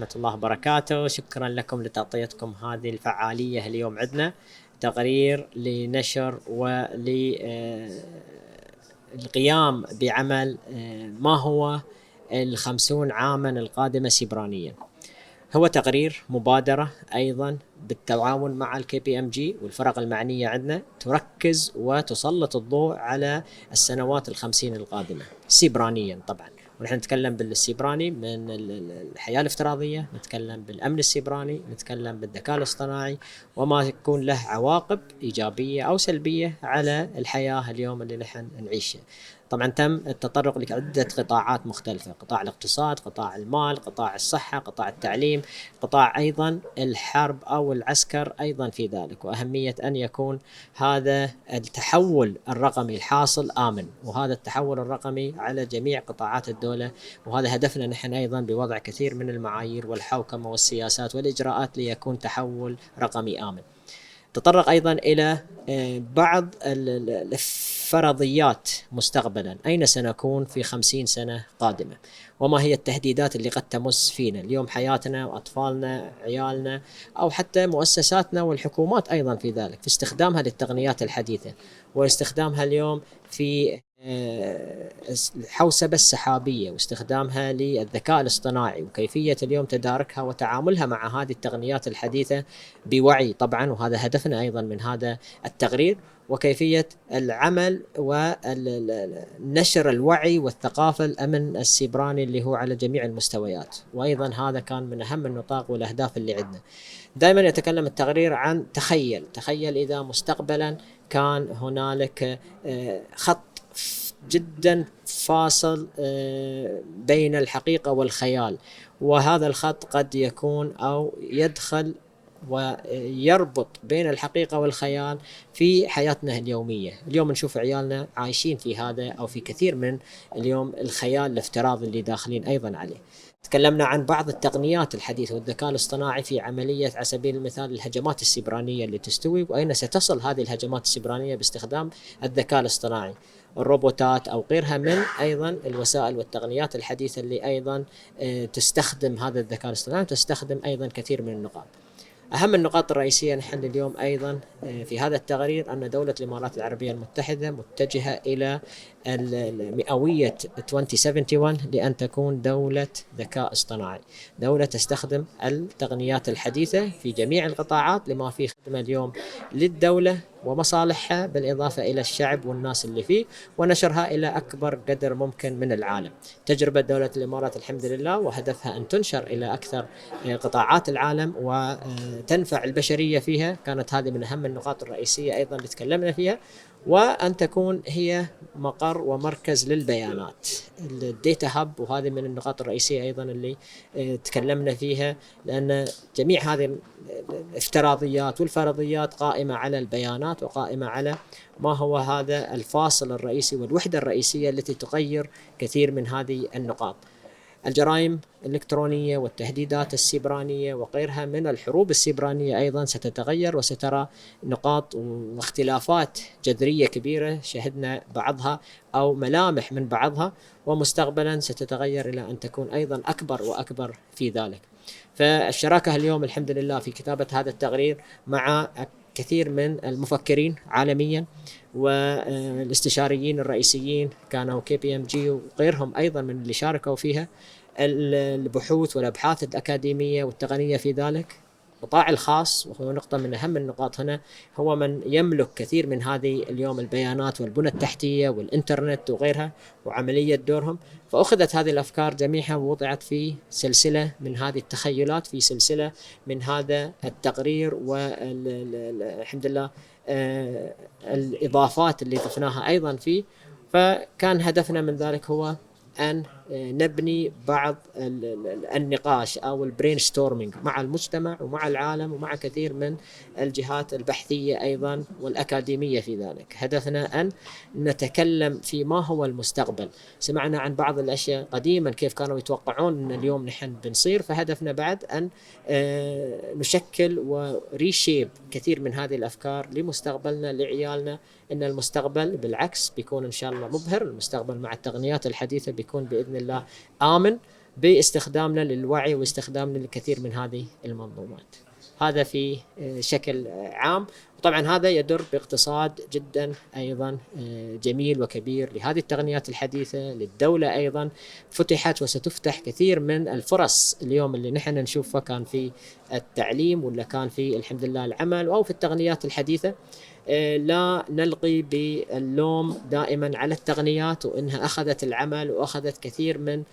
ورحمة الله وبركاته. شكرا لكم لتغطيتكم هذه الفعالية. اليوم عندنا تقرير لنشر وللقيام بعمل ما هو 50 عاما القادمة سيبرانيا. هو تقرير مبادرة أيضا بالتعاون مع Kpmg والفرق المعنية عندنا، تركز وتسلط الضوء على السنوات 50 القادمة سيبرانيا. طبعا ونحن نتكلم بالسيبراني من الحياة الافتراضية، نتكلم بالأمن السيبراني، نتكلم بالذكاء الاصطناعي وما يكون له عواقب إيجابية أو سلبية على الحياة اليوم اللي نحن نعيشه. طبعا تم التطرق لعدة قطاعات مختلفة: قطاع الاقتصاد، قطاع المال، قطاع الصحة، قطاع التعليم، قطاع أيضا الحرب أو العسكر أيضا في ذلك، وأهمية أن يكون هذا التحول الرقمي الحاصل آمن، وهذا التحول الرقمي على جميع قطاعات الدولة. وهذا هدفنا نحن أيضا بوضع كثير من المعايير والحوكمة والسياسات والإجراءات ليكون تحول رقمي آمن. تطرق أيضا إلى بعض الفرضيات مستقبلا، أين سنكون في 50 سنة قادمة، وما هي التهديدات اللي قد تمس فينا اليوم، حياتنا وأطفالنا عيالنا أو حتى مؤسساتنا والحكومات أيضا في ذلك، في استخدامها للتقنيات الحديثة واستخدامها اليوم في الحوسبة السحابية واستخدامها للذكاء الاصطناعي، وكيفية اليوم تداركها وتعاملها مع هذه التقنيات الحديثة بوعي طبعا. وهذا هدفنا أيضا من هذا التقرير، وكيفية العمل ونشر الوعي والثقافة الأمن السيبراني اللي هو على جميع المستويات. وأيضا هذا كان من أهم النطاق والأهداف اللي عندنا. دائما يتكلم التقرير عن تخيل إذا مستقبلا كان هنالك خط جدا فاصل بين الحقيقة والخيال، وهذا الخط قد يكون أو يدخل ويربط بين الحقيقة والخيال في حياتنا اليومية. اليوم نشوف عيالنا عايشين في هذا أو في كثير من اليوم الخيال الافتراضي اللي داخلين أيضا عليه. تكلمنا عن بعض التقنيات الحديثة والذكاء الاصطناعي في عملية على سبيل المثال الهجمات السيبرانية اللي تستوي، وأين ستصل هذه الهجمات السيبرانية باستخدام الذكاء الاصطناعي، الروبوتات أو غيرها من أيضا الوسائل والتقنيات الحديثة اللي أيضا تستخدم هذا الذكاء الاصطناعي وتستخدم أيضا كثير من النقاط. أهم النقاط الرئيسية نحن اليوم أيضا في هذا التقرير أن دولة الإمارات العربية المتحدة متجهة إلى المئوية 2071 لأن تكون دولة ذكاء اصطناعي، دولة تستخدم التقنيات الحديثة في جميع القطاعات لما فيه خدمة اليوم للدولة ومصالحها، بالإضافة إلى الشعب والناس اللي فيه، ونشرها إلى أكبر قدر ممكن من العالم. تجربة دولة الإمارات الحمد لله وهدفها أن تنشر إلى أكثر قطاعات العالم وتنفع البشرية فيها، كانت هذه من أهم النقاط الرئيسية أيضا اللي تكلمنا فيها. وأن تكون هي مقر ومركز للبيانات، الديتا هاب، وهذه من النقاط الرئيسية أيضا اللي تكلمنا فيها، لأن جميع هذه الافتراضيات والفرضيات قائمة على البيانات وقائمة على ما هو هذا الفاصل الرئيسي والوحدة الرئيسية التي تغير كثير من هذه النقاط. الجرائم الإلكترونية والتهديدات السيبرانية وغيرها من الحروب السيبرانية أيضا ستتغير، وسترى نقاط واختلافات جذرية كبيرة شهدنا بعضها أو ملامح من بعضها، ومستقبلا ستتغير إلى أن تكون أيضا أكبر وأكبر في ذلك. فالشراكة اليوم الحمد لله في كتابة هذا التقرير مع كثير من المفكرين عالميا والاستشاريين الرئيسيين كانوا Kpmg وغيرهم أيضا من اللي شاركوا فيها، البحوث والأبحاث الأكاديمية والتقنية في ذلك، القطاع الخاص، وهو نقطة من أهم النقاط هنا، هو من يملك كثير من هذه اليوم البيانات والبنى التحتية والإنترنت وغيرها وعملية دورهم. فأخذت هذه الأفكار جميعها ووضعت في سلسلة من هذه التخيلات، في سلسلة من هذا التقرير، والحمد لله الإضافات اللي ضفناها أيضا فيه. فكان هدفنا من ذلك هو أن نبني بعض النقاش أو البرين ستورمينج مع المجتمع ومع العالم ومع كثير من الجهات البحثية أيضا والأكاديمية في ذلك. هدفنا أن نتكلم في ما هو المستقبل. سمعنا عن بعض الأشياء قديما كيف كانوا يتوقعون أن اليوم نحن بنصير، فهدفنا بعد أن نشكل وريشيب كثير من هذه الأفكار لمستقبلنا لعيالنا. إن المستقبل بالعكس بيكون إن شاء الله مبهر، المستقبل مع التقنيات الحديثة بيكون بإذن الله آمن، باستخدامنا للوعي واستخدامنا للكثير من هذه المنظومات. هذا في شكل عام. وطبعا هذا يدر باقتصاد جدا أيضا جميل وكبير لهذه التقنيات الحديثة للدولة. أيضا فتحت وستفتح كثير من الفرص اليوم اللي نحن نشوفها، كان في التعليم ولا كان في الحمد لله العمل أو في التقنيات الحديثة. لا نلقي باللوم دائما على التقنيات وإنها أخذت العمل وأخذت كثير من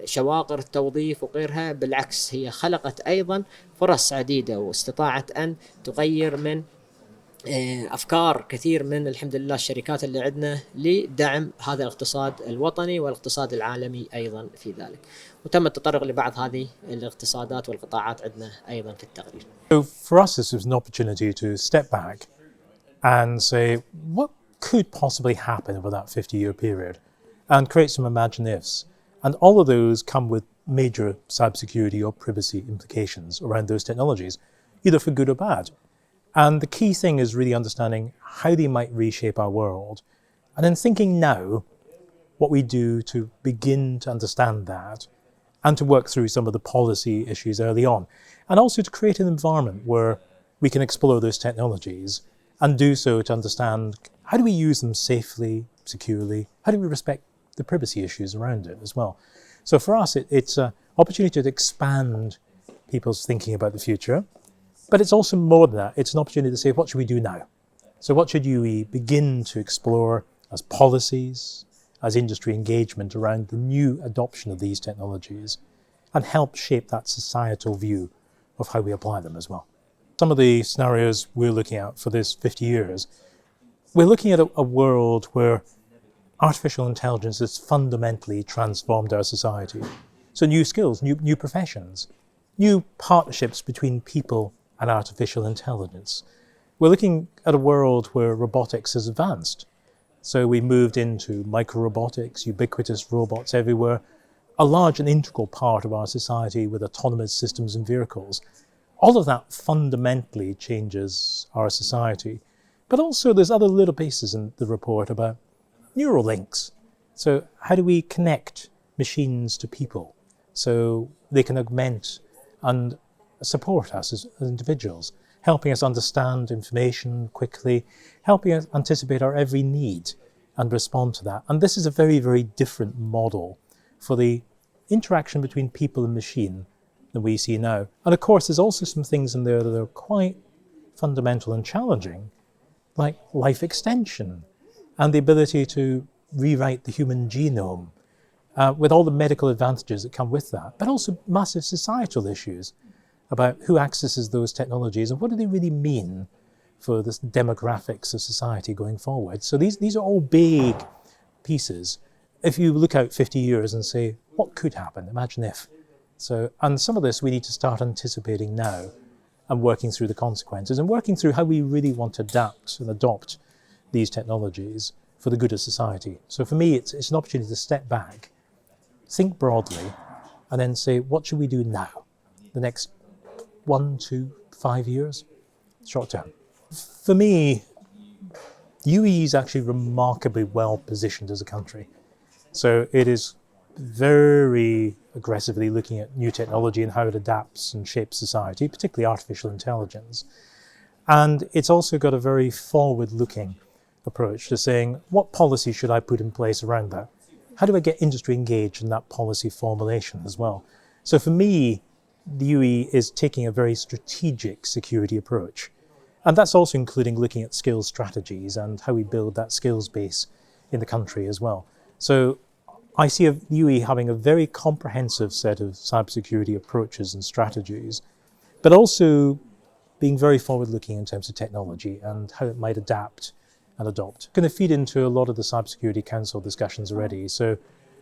شواغر التوظيف وغيرها. بالعكس، هي خلقت أيضا فرص عديدة واستطاعت أن تغير من أفكار كثير من الحمد لله الشركات اللي عندنا لدعم هذا الاقتصاد الوطني والاقتصاد العالمي أيضا في ذلك. وتم التطرق لبعض هذه الاقتصادات والقطاعات عندنا أيضا في التقرير. So for us this was an opportunity to step back and say what could possibly happen over that 50-year period and create some imagine ifs. And all of those come with major cybersecurity or privacy implications around those technologies, either for good or bad. And the key thing is really understanding how they might reshape our world, and then thinking now what we do to begin to understand that and to work through some of the policy issues early on, and also to create an environment where we can explore those technologies and do so to understand how do we use them safely, securely, how do we respect the privacy issues around it as well. So for us, it's an opportunity to expand people's thinking about the future, but it's also more than that. It's an opportunity to say, what should we do now? So what should we begin to explore as policies, as industry engagement around the new adoption of these technologies, and help shape that societal view of how we apply them as well. Some of the scenarios we're looking at for this 50 years, we're looking at a world where artificial intelligence has fundamentally transformed our society. So new skills, new professions, new partnerships between people and artificial intelligence. We're looking at a world where robotics has advanced. So we moved into micro-robotics, ubiquitous robots everywhere, a large and integral part of our society with autonomous systems and vehicles. All of that fundamentally changes our society. But also there's other little pieces in the report about neural links. So how do we connect machines to people so they can augment and support us as individuals, helping us understand information quickly, helping us anticipate our every need and respond to that. And this is a very, very different model for the interaction between people and machine than we see now. And of course, there's also some things in there that are quite fundamental and challenging, like life extension and the ability to rewrite the human genome with all the medical advantages that come with that, but also massive societal issues about who accesses those technologies and what do they really mean for the demographics of society going forward. So these are all big pieces. If you look out 50 years and say, what could happen? Imagine if. So, and some of this we need to start anticipating now and working through the consequences and working through how we really want to adapt and adopt these technologies for the good of society. So for me, it's an opportunity to step back, think broadly, and then say, what should we do now? The next 1, 2, 5 years, short term. For me, UAE is actually remarkably well positioned as a country. So it is very aggressively looking at new technology and how it adapts and shapes society, particularly artificial intelligence. And it's also got a very forward-looking approach to saying, what policy should I put in place around that? How do I get industry engaged in that policy formulation as well? So for me, the UAE is taking a very strategic security approach. And that's also including looking at skills strategies and how we build that skills base in the country as well. So I see the UAE having a very comprehensive set of cybersecurity approaches and strategies, but also being very forward-looking in terms of technology and how it might adapt and adopt. Going to feed into a lot of the Cybersecurity Council discussions already. So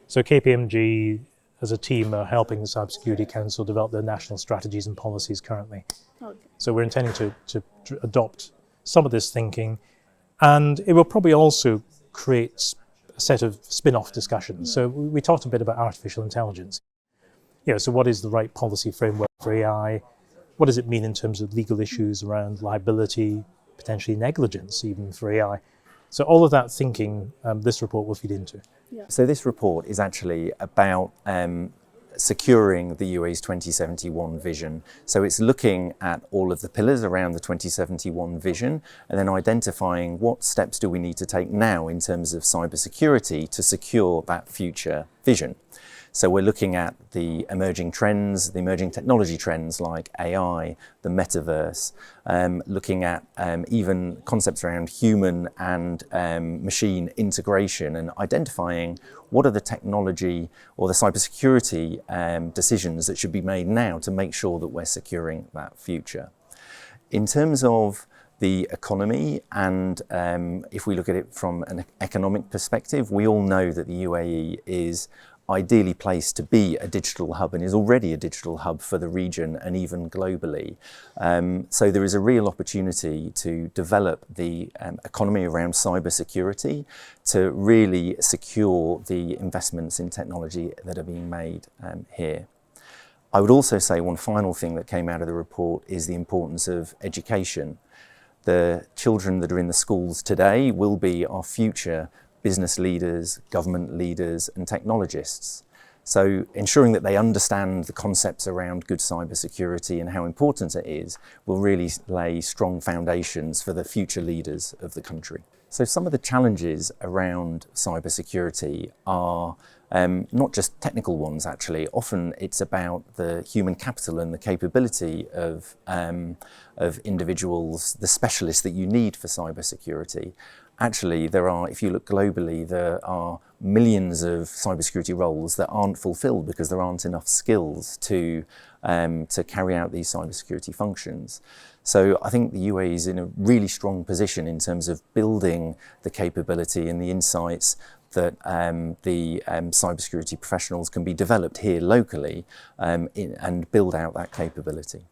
Kpmg as a team are helping the Cybersecurity Council develop their national strategies and policies currently. Okay. So we're intending to adopt some of this thinking, and it will probably also create a set of spin-off discussions. So we talked a bit about artificial intelligence. So what is the right policy framework for AI? What does it mean in terms of legal issues around liability, potentially negligence even for AI? So all of that thinking, this report will feed into. So this report is actually about securing the UAE's 2071 vision. So it's looking at all of the pillars around the 2071 vision and then identifying what steps do we need to take now in terms of cybersecurity to secure that future vision. So we're looking at the emerging trends, the emerging technology trends like AI, the metaverse, looking at even concepts around human and machine integration and identifying what are the technology or the cybersecurity decisions that should be made now to make sure that we're securing that future. In terms of the economy, and if we look at it from an economic perspective, we all know that the UAE is ideally placed to be a digital hub and is already a digital hub for the region and even globally. So there is a real opportunity to develop the economy around cybersecurity to really secure the investments in technology that are being made here. I would also say one final thing that came out of the report is the importance of education. The children that are in the schools today will be our future business leaders, government leaders and technologists. So ensuring that they understand the concepts around good cybersecurity and how important it is will really lay strong foundations for the future leaders of the country. So some of the challenges around cybersecurity are not just technical ones actually. Often it's about the human capital and the capability of individuals, the specialists that you need for cybersecurity. Actually, there are, if you look globally, there are millions of cybersecurity roles that aren't fulfilled because there aren't enough skills to carry out these cybersecurity functions. So I think the UAE is in a really strong position in terms of building the capability and the insights that the cybersecurity professionals can be developed here locally and build out that capability.